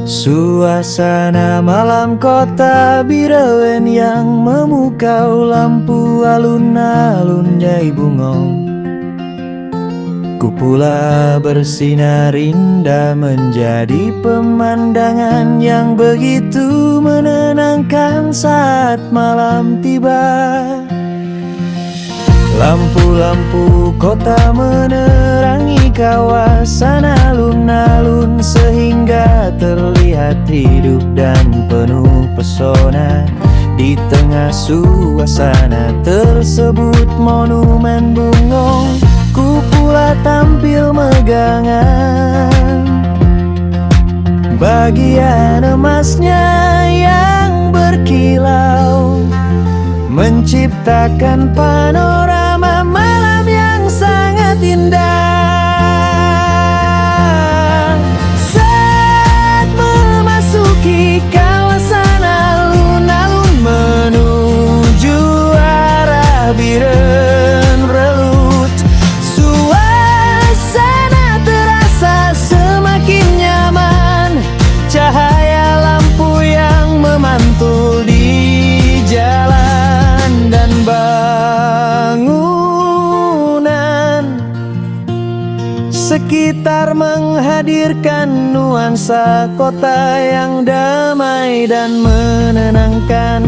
Suasana malam kota Birawen yang memukau lampu alun-alun Jai Bungong. Kupula bersinar indah menjadi pemandangan yang begitu menenangkan saat malam tiba. Lampu-lampu kota menerangi kawasan alun-alun sehingga terlihat hidup dan penuh pesona. Di tengah suasana tersebut monumen Bungong ku pula tampil megangan. Bagian emasnya yang berkilau menciptakan panorama malam yang sangat indah. Saat memasuki kawasan alun-alun menuju arah Biren Relut, suasana terasa semakin nyaman. Cahaya lampu yang memantul di jalan dan bangunan sekitar menghadirkan nuansa kota yang damai dan menenangkan.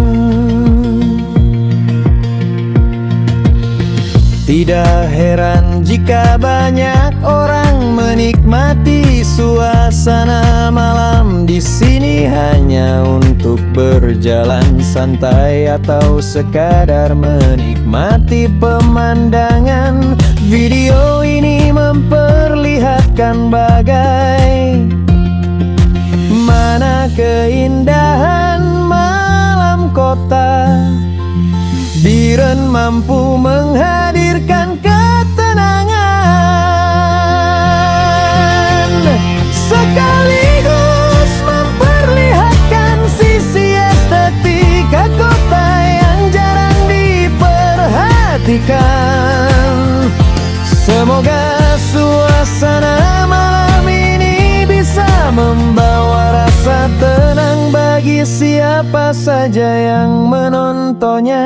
Tidak heran jika banyak orang menikmati suasana malam di sini hanya untuk berjalan santai atau sekadar menikmati pemandangan. Video ini memperlihatkan bagaimana keindahan malam kota Biren mampu menghadirkan ketenangan sekaligus memperlihatkan sisi estetika kota yang jarang diperhatikan. Semoga suasana malam ini bisa membawa rasa tenang bagi siapa saja yang menontonnya.